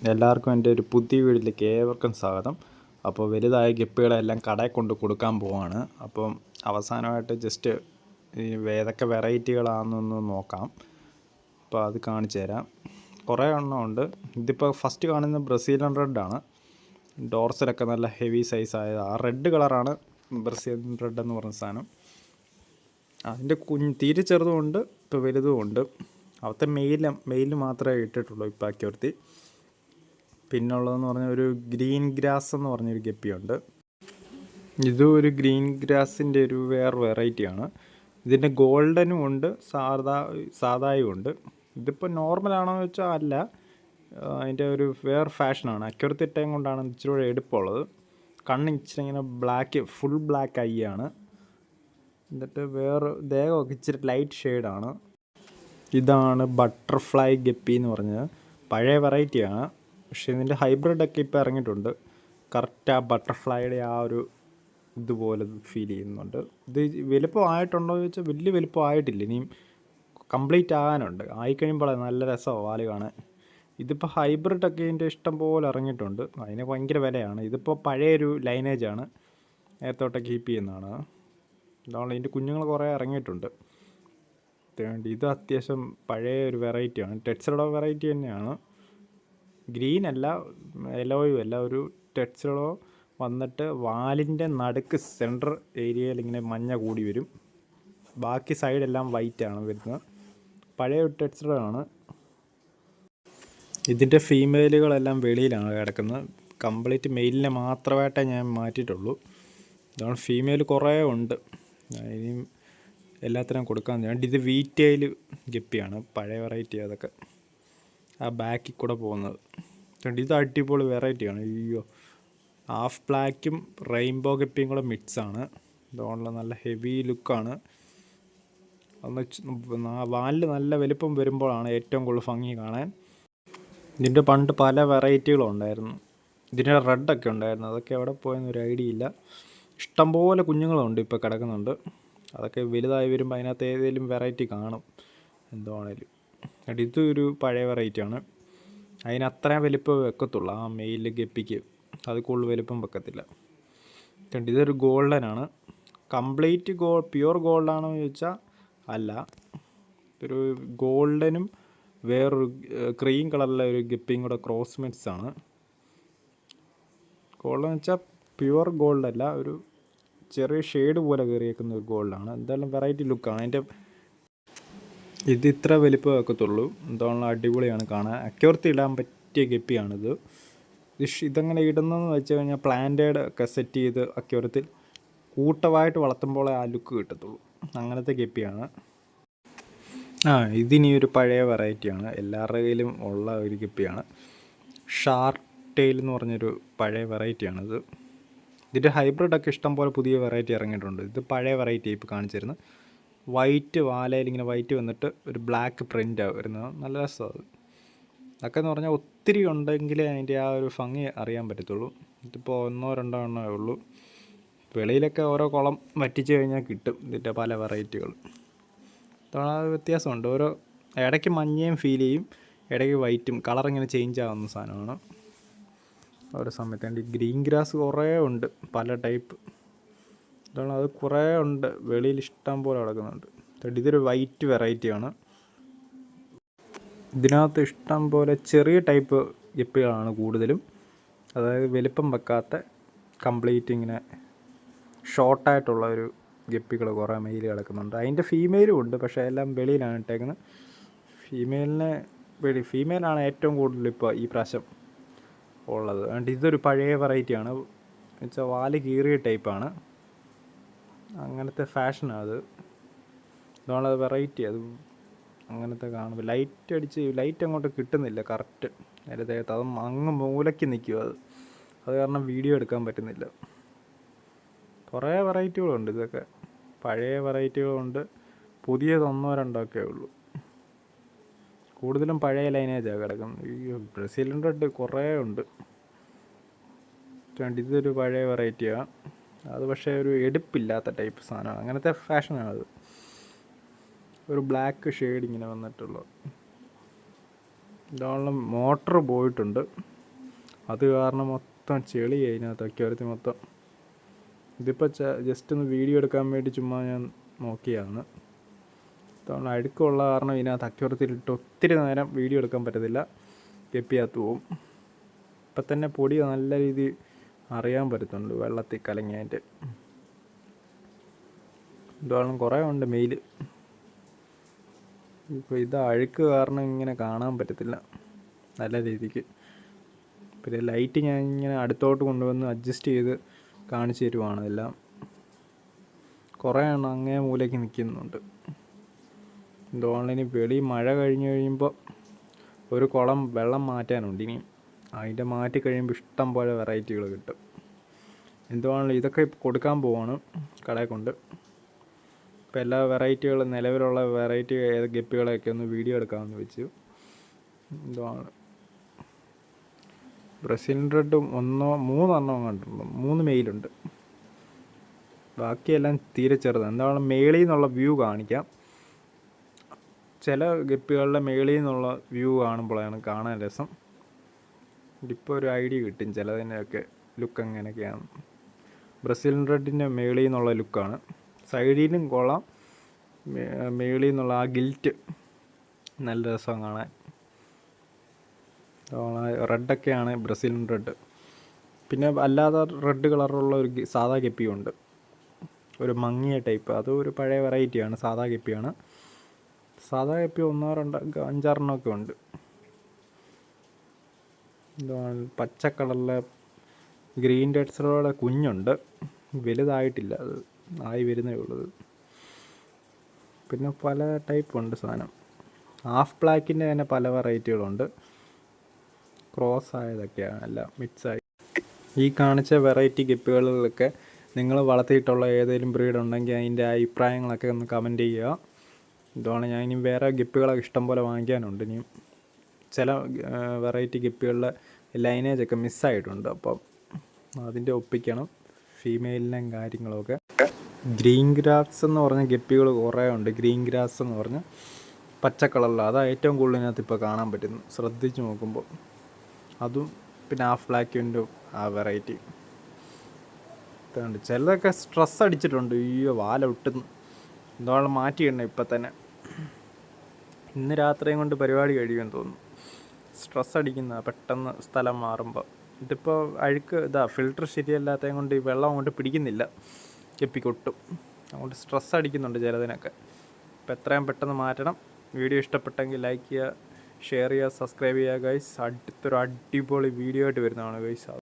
എല്ലാവർക്കും എൻ്റെ ഒരു പുതിയ വീട്ടിലേക്ക് ഏവർക്കും സ്വാഗതം. അപ്പോൾ വലുതായ ഗപ്പികളെല്ലാം കടയിൽ കൊണ്ട് കൊടുക്കാൻ പോവാണ്. അപ്പം അവസാനമായിട്ട് ജസ്റ്റ് ഈ ഏതൊക്കെ വെറൈറ്റികളാണെന്നൊന്ന് നോക്കാം. അപ്പോൾ അത് കാണിച്ചു തരാം. കുറേ എണ്ണമുണ്ട്. ഇതിപ്പോൾ ഫസ്റ്റ് കാണുന്ന ബ്രസീലിയൻ റെഡാണ്. ഡോർസലൊക്കെ നല്ല ഹെവി സൈസ് ആയത്. ആ റെഡ് കളറാണ് ബ്രസീലിയൻ റെഡ് എന്ന് പറഞ്ഞ സാധനം. അതിൻ്റെ തീരെ ചെറുതുമുണ്ട്, ഇപ്പോൾ വലുതുമുണ്ട്. അവിടുത്തെ മെയിൽ മാത്രമേ ഇട്ടിട്ടുള്ളൂ ഇപ്പോൾ അക്യൂർത്തി. പിന്നുള്ളതെന്ന് പറഞ്ഞാൽ ഒരു ഗ്രീൻ ഗ്രാസ് എന്ന് പറഞ്ഞൊരു ഗപ്പിയുണ്ട്. ഇതും ഒരു ഗ്രീൻ ഗ്രാസിൻ്റെ ഒരു വേറെ വെറൈറ്റിയാണ്. ഇതിൻ്റെ ഗോൾഡനും ഉണ്ട്, സാധായും ഉണ്ട്. ഇതിപ്പോൾ നോർമലാണോ എന്ന് വെച്ചാൽ അല്ല, അതിൻ്റെ ഒരു വേറെ ഫാഷനാണ്. അക്യൂർത്തി ഇട്ടയും കൊണ്ടാണ് ഇച്ചിരി കൂടെ എടുപ്പുള്ളത്. കണ്ണ് ഇച്ചിരി ഇങ്ങനെ ഫുൾ ബ്ലാക്ക് ഐ ആണ്. എന്നിട്ട് വേറെ ദേഹമൊക്കെ ഇച്ചിരി ലൈറ്റ് ഷെയ്ഡാണ്. ഇതാണ് ബട്ടർഫ്ലൈ ഗപ്പി എന്ന് പറഞ്ഞത്. പഴയ വെറൈറ്റിയാണ്, പക്ഷേ ഇതിൻ്റെ ഹൈബ്രിഡൊക്കെ ഇപ്പോൾ ഇറങ്ങിയിട്ടുണ്ട്. കറക്റ്റ് ആ ബട്ടർഫ്ലൈയുടെ ആ ഒരു ഇതുപോലെ ഫീൽ ചെയ്യുന്നുണ്ട്. ഇത് വലുപ്പമായിട്ടുണ്ടോ എന്ന് ചോദിച്ചാൽ വലിയ വലുപ്പമായിട്ടില്ല, ഇനിയും കംപ്ലീറ്റ് ആകാനുണ്ട്. ആയിക്കഴിയുമ്പോൾ നല്ല രസമാണ് വാല് കാണാൻ. ഇതിപ്പോൾ ഹൈബ്രിഡൊക്കെ ഇതിൻ്റെ ഇഷ്ടം പോലെ ഇറങ്ങിയിട്ടുണ്ട്. അതിന് ഭയങ്കര വിലയാണ്. ഇതിപ്പോൾ പഴയൊരു ലൈനേജാണ്, നേരത്തോട്ട് കീപ്പ് ചെയ്യുന്നതാണ്. അതുകൊണ്ട് ഇതിൻ്റെ കുഞ്ഞുങ്ങൾ കുറേ ഇറങ്ങിയിട്ടുണ്ട്. ഇത് അത്യാവശ്യം പഴയ ഒരു വെറൈറ്റിയാണ്. ടെറ്റ്സഡോ വെറൈറ്റി തന്നെയാണ്. ഗ്രീൻ അല്ല, യെല്ലോയും അല്ല, ഒരു ടെറ്റ്സഡോ വന്നിട്ട് വാലിൻ്റെ നടുക്ക് സെൻറ്റർ ഏരിയയിൽ ഇങ്ങനെ മഞ്ഞ കൂടി വരും. ബാക്കി സൈഡെല്ലാം വൈറ്റാണ് വരുന്നത്. പഴയ ഒരു ടെറ്റ്സഡോ ആണ്. ഇതിൻ്റെ ഫീമെയിലുകളെല്ലാം വെളിയിലാണ് കിടക്കുന്നത്. കംപ്ലീറ്റ് മെയിലിനെ മാത്രമായിട്ടേ ഞാൻ മാറ്റിയിട്ടുള്ളൂ. അതുകൊണ്ട് ഫീമെയിൽ കുറേ ഉണ്ട്. ഇനിയും എല്ലാത്തിനും കൊടുക്കാൻ. ഇത് വീറ്റെയിൽ ഗപ്പിയാണ്, പഴയ വെറൈറ്റി. അതൊക്കെ ആ ബാക്കിൽ കൂടെ പോകുന്നത്. ഇത് അടിപൊളി വെറൈറ്റിയാണ്. അയ്യോ, ഹാഫ് ബ്ലാക്കും റെയിൻബോ ഗപ്പിയും കൂടെ മിക്സാണ്. അതുകൊണ്ടുള്ള നല്ല ഹെവി ലുക്കാണ്. വാലിൽ നല്ല വലുപ്പം വരുമ്പോഴാണ് ഏറ്റവും കൂടുതൽ ഭംഗി കാണാൻ. ഇതിൻ്റെ പണ്ട് പല വെറൈറ്റികളും ഉണ്ടായിരുന്നു. ഇതിൻ്റെ റെഡൊക്കെ ഉണ്ടായിരുന്നു. അതൊക്കെ എവിടെ പോയെന്നൊരു ഐഡിയ ഇല്ല. ഇഷ്ടംപോലെ കുഞ്ഞുങ്ങളുണ്ട് ഇപ്പോൾ കിടക്കുന്നുണ്ട്. അതൊക്കെ വലുതായി വരുമ്പോൾ അതിനകത്ത് ഏതെങ്കിലും വെറൈറ്റി കാണും എന്തോ ആണേലും. ഇത് ഒരു പഴയ വെറൈറ്റിയാണ്. അതിനത്രയും വലിപ്പം വെക്കത്തുള്ളൂ ആ മെയിൽ ഗപ്പിക്ക്. അത് കൂടുതൽ വലിപ്പം വെക്കത്തില്ല. ഇതൊരു ഗോൾഡനാണ്. കംപ്ലീറ്റ് പ്യുവർ ഗോൾഡാണോ എന്ന് ചോദിച്ചാൽ അല്ല. ഒരു ഗോൾഡനും വേറൊരു ക്രീം കളറിലെ ഒരു ഗപ്പിയും കൂടെ ക്രോസ് മിക്സാണ്. ഗോൾഡൻ എന്ന് വെച്ചാൽ പ്യുവർ ഗോൾഡല്ല, ഒരു ചെറിയ ഷെയ്ഡ് പോലെ കയറിയേക്കുന്ന ഒരു ഗോൾഡാണ്. എന്തായാലും വെറൈറ്റി ലുക്കാണ് അതിൻ്റെ. ഇത് ഇത്ര വലിപ്പം വെക്കത്തുള്ളൂ. എന്താണ് അടിപൊളിയാണ് കാണാൻ. അക്യൂർത്തി ഇടാൻ പറ്റിയ ഗപ്പിയാണിത്. ഇതെങ്ങനെ ഇടുന്നതെന്ന് വെച്ച് കഴിഞ്ഞാൽ പ്ലാന്റേഡ് ഒക്കെ സെറ്റ് ചെയ്ത് അക്യൂർത്തിൽ കൂട്ടമായിട്ട് വളർത്തുമ്പോൾ ആ ലുക്ക് കിട്ടത്തുള്ളൂ. അങ്ങനത്തെ ഗപ്പിയാണ്. ഇതിനി ഒരു പഴയ വെറൈറ്റിയാണ്, എല്ലാവരുടെ കയ്യിലും ഉള്ള ഒരു ഗപ്പിയാണ്. ഷാർക്ക് ടെയിൽ എന്ന് പറഞ്ഞൊരു പഴയ വെറൈറ്റിയാണിത്. ഇതിൻ്റെ ഹൈബ്രിഡൊക്കെ ഇഷ്ടം പോലെ പുതിയ വെറൈറ്റി ഇറങ്ങിയിട്ടുണ്ട്. ഇത് പഴയ വെറൈറ്റി ഇപ്പോൾ കാണിച്ചു തരുന്നത്. വൈറ്റ് വാലയിൽ ഇങ്ങനെ വൈറ്റ് വന്നിട്ട് ഒരു ബ്ലാക്ക് പ്രിൻ്റാണ് വരുന്നത്. നല്ല രസമാണ്. അതൊക്കെ എന്ന് പറഞ്ഞാൽ ഒത്തിരി ഉണ്ടെങ്കിലേ അതിൻ്റെ ആ ഒരു ഭംഗി അറിയാൻ പറ്റത്തുള്ളൂ. ഇതിപ്പോൾ 1-2 എണ്ണമേ ഉള്ളൂ. വെളിയിലൊക്കെ ഓരോ കുളം വറ്റിച്ച് കഴിഞ്ഞാൽ കിട്ടും ഇതിൻ്റെ പല വെറൈറ്റികൾ. അത് വ്യത്യാസമുണ്ട്. ഓരോ ഇടയ്ക്ക് മഞ്ഞയും ഫീൽ ചെയ്യും, ഇടയ്ക്ക് വൈറ്റും. കളറിങ്ങനെ ചേഞ്ച് ആവുന്ന സാധനമാണ് ഓരോ സമയത്ത്. ഈ ഗ്രീൻ ഗ്രാസ് കുറേ ഉണ്ട്, പല ടൈപ്പ്. അതുകൊണ്ട് അത് കുറേ ഉണ്ട്, വെളിയിൽ ഇഷ്ടം പോലെ കിടക്കുന്നുണ്ട്. ഇതൊരു വൈറ്റ് വെറൈറ്റിയാണ്. ഇതിനകത്ത് ഇഷ്ടം പോലെ ചെറിയ ടൈപ്പ് ഗപ്പികളാണ് കൂടുതലും. അതായത് വലിപ്പം വെക്കാത്ത കംപ്ലീറ്റ് ഇങ്ങനെ ഷോർട്ടായിട്ടുള്ള ഒരു ഗപ്പികൾ കുറേ മെയിൽ കിടക്കുന്നുണ്ട്. അതിൻ്റെ ഫീമെയിലും ഉണ്ട്, പക്ഷേ എല്ലാം വെളിയിലാണ് ഇട്ടേക്കുന്നത്. ഫീമെയിലാണ് ഏറ്റവും കൂടുതൽ ഇപ്പോൾ ഈ പ്രാവശ്യം ഉള്ളത്. അതുകൊണ്ട് ഇതൊരു പഴയ വെറൈറ്റിയാണ്. എന്നുവെച്ചാൽ വാല് കീറിയ ടൈപ്പാണ്. അങ്ങനത്തെ ഫാഷനാണ് അത്. അതുകൊണ്ടത് വെറൈറ്റി. അത് അങ്ങനത്തെ കാണുമ്പോൾ ലൈറ്റ് അങ്ങോട്ട് കിട്ടുന്നില്ല കറക്റ്റ് അതിൻ്റെ ദേഹത്ത്. അത് അങ്ങ് മൂലയ്ക്ക് നിൽക്കും. അത് കാരണം വീഡിയോ എടുക്കാൻ പറ്റുന്നില്ല. കുറേ വെറൈറ്റികളുണ്ട്. ഇതൊക്കെ പഴയ വെറൈറ്റികളുണ്ട്, പുതിയത് 1-2 ഒക്കെ ഉള്ളൂ. കൂടുതലും പഴയ ലൈനേജാണ് കിടക്കുന്നത്. ഈ ബ്രസീലിയൻ റെഡ് കുറേ ഉണ്ട്. ഇതൊരു പഴയ വെറൈറ്റിയാണ്. അത് പക്ഷേ ഒരു എടുപ്പില്ലാത്ത ടൈപ്പ് സാധനമാണ്. അങ്ങനത്തെ ഫാഷനാണത്. ഒരു ബ്ലാക്ക് ഷെയ്ഡ് ഇങ്ങനെ വന്നിട്ടുള്ളത്. ഇതാണല്ലോ മോട്ടർ പോയിട്ടുണ്ട്. അത് കാരണം മൊത്തം ചെളി അതിനകത്ത് അക്വേറിയത്തിൽ മൊത്തം. ഇതിപ്പോൾ ജസ്റ്റ് ഒന്ന് വീഡിയോ എടുക്കാൻ വേണ്ടി ചുമ്മാ ഞാൻ നോക്കിയതാണ്. അതുകൊണ്ട് അഴുക്കുള്ള കാരണം ഇതിനകത്ത് അക്വേറിയത്തിലിട്ട് ഒത്തിരി നേരം വീഡിയോ എടുക്കാൻ പറ്റത്തില്ല, ഗപ്പിയകത്ത് പോവും. ഇപ്പം തന്നെ പൊടി നല്ല രീതിയിൽ അറിയാൻ പറ്റുന്നുണ്ട് വെള്ളത്തിൽ കലങ്ങിയതിൻ്റെ. ഇതുവെള്ളം കുറേ ഉണ്ട് മെയിൽ. ഇപ്പോൾ ഇത് അഴുക്ക് കാരണം ഇങ്ങനെ കാണാൻ പറ്റത്തില്ല നല്ല രീതിക്ക്. പിന്നെ ലൈറ്റ് ഞാൻ ഇങ്ങനെ അടുത്തോട്ട് കൊണ്ടുവന്ന് അഡ്ജസ്റ്റ് ചെയ്ത് കാണിച്ചു തരുവാണ് എല്ലാം. കുറേ എണ്ണം അങ്ങേ മൂലയ്ക്ക് നിൽക്കുന്നുണ്ട്. ഇതുകൊണ്ടിനി വെളി മഴ കഴിഞ്ഞ് കഴിയുമ്പോൾ ഒരു കുളം വെള്ളം മാറ്റാനുണ്ട് ഇനിയും. അതിൻ്റെ മാറ്റി കഴിയുമ്പോൾ ഇഷ്ടം പോലെ വെറൈറ്റികൾ കിട്ടും. എന്തുവാണല്ലോ ഇതൊക്കെ കൊടുക്കാൻ പോവാണ് കടയിൽ കൊണ്ട്. ഇപ്പോൾ എല്ലാ വെറൈറ്റികളും നിലവിലുള്ള വെറൈറ്റി ഗപ്പികളെയൊക്കെ ഒന്ന് വീഡിയോ എടുക്കാമെന്ന് വെച്ചു. എന്തുവാണ് ബ്രസീലിയൻ റെഡും 3 കണ്ടിട്ടുണ്ട്, 3 മെയിലുണ്ട്. ബാക്കിയെല്ലാം തീരെ ചെറുതാണ്. എന്താണ് മേളിൽ നിന്നുള്ള വ്യൂ കാണിക്കാം. ചില ഗപ്പികളുടെ മേളിൽ നിന്നുള്ള വ്യൂ കാണുമ്പോഴാണ് കാണാൻ രസം. ഇപ്പോൾ ഒരു ഐഡിയ കിട്ടും ചിലതിൻ്റെയൊക്കെ ലുക്ക് എങ്ങനെയൊക്കെയാണ്. ബ്രസീലിയൻ റെഡിൻ്റെ മേളിൽ നിന്നുള്ള ലുക്കാണ്. സൈഡിലും കൊള്ളാം, മേളിൽ നിന്നുള്ള ആ ഗിൽറ്റ് നല്ല രസമാണ് കാണാൻ. റെഡൊക്കെയാണ് ബ്രസീലിയൻ റെഡ്. പിന്നെ അല്ലാതെ റെഡ് കളറുള്ള ഒരു സാധാ ഗപ്പിയുണ്ട്, ഒരു മങ്ങിയ ടൈപ്പ്. അത് ഒരു പഴയ വെറൈറ്റിയാണ്, സാധാ ഗപ്പിയാണ്. സാധാ ഗപ്പി 1, 2, 5 ഉണ്ട്. എന്താണ് പച്ച കളറിലെ ഗ്രീൻ ഡെഡ്സറുടെ കുഞ്ഞുണ്ട്, വലുതായിട്ടില്ല, അത് ആയി വരുന്നേ ഉള്ളത്. പിന്നെ പല ടൈപ്പ് ഉണ്ട് സാധനം. ഹാഫ് ബ്ലാക്കിൻ്റെ തന്നെ പല വെറൈറ്റികളുണ്ട്, ക്രോസ് ആയതൊക്കെയാണ്, എല്ലാം മിക്സായി. ഈ കാണിച്ച വെറൈറ്റി ഗപ്പികളിലൊക്കെ നിങ്ങൾ വളർത്തിയിട്ടുള്ള ഏതെങ്കിലും ബ്രീഡ് ഉണ്ടെങ്കിൽ അതിൻ്റെ അഭിപ്രായങ്ങളൊക്കെ ഒന്ന് കമൻറ്റ് ചെയ്യുക. ഇതാണ് ഞാൻ ഇനി വേറെ ഗപ്പികളൊക്കെ ഇഷ്ടം പോലെ വാങ്ങിക്കാനുണ്ട് ഇനിയും. ചില വെറൈറ്റി ഗപ്പികളുടെ ലൈനേജൊക്കെ മിസ്സായിട്ടുണ്ട്, അപ്പം അതിൻ്റെ ഒപ്പിക്കണം, ഫീമെയിലിനെയും കാര്യങ്ങളൊക്കെ. ഗ്രീൻ ഗ്രാസ് എന്ന് പറഞ്ഞ ഗപ്പികൾ കുറേ ഉണ്ട്. ഗ്രീൻ ഗ്രാസ് എന്ന് പറഞ്ഞ പച്ച കളറിൽ, അതാണ് ഏറ്റവും കൂടുതൽ ഇതിനകത്ത് ഇപ്പോൾ കാണാൻ പറ്റുന്നു ശ്രദ്ധിച്ച് നോക്കുമ്പോൾ. അതും പിന്നെ ഹാഫ് ബ്ലാക്കിൻ്റെ ആ വെറൈറ്റി ഇതുണ്ട്. ചിലതൊക്കെ സ്ട്രെസ് അടിച്ചിട്ടുണ്ട്, അയ്യോ വാല ഒട്ടുന്നു. എന്തോളം മാറ്റിയിടണം ഇപ്പം തന്നെ. ഇന്ന് രാത്രിയും കൊണ്ട് പരിപാടി കഴിയുമെന്ന് തോന്നുന്നു. സ്ട്രെസ് അടിക്കുന്ന പെട്ടെന്ന് സ്ഥലം മാറുമ്പോൾ. ഇതിപ്പോൾ അഴുക്ക് ഫിൽറ്റർ ശരിയല്ലാത്തത് കൊണ്ട് ഈ വെള്ളം അങ്ങോട്ട് പിടിക്കുന്നില്ല ഗപ്പിക്കൊട്ടും. അതുകൊണ്ട് സ്ട്രെസ് അടിക്കുന്നുണ്ട് ചിലതിനൊക്കെ. അപ്പോൾ എത്രയും പെട്ടെന്ന് മാറ്റണം. വീഡിയോ ഇഷ്ടപ്പെട്ടെങ്കിൽ ലൈക്ക് ചെയ്യുക, ഷെയർ ചെയ്യുക, സബ്സ്ക്രൈബ് ചെയ്യുക ഗൈസ്. അടുത്തൊരു അടിപൊളി വീഡിയോ ആയിട്ട് വരുന്നതാണ് ഗൈസ്.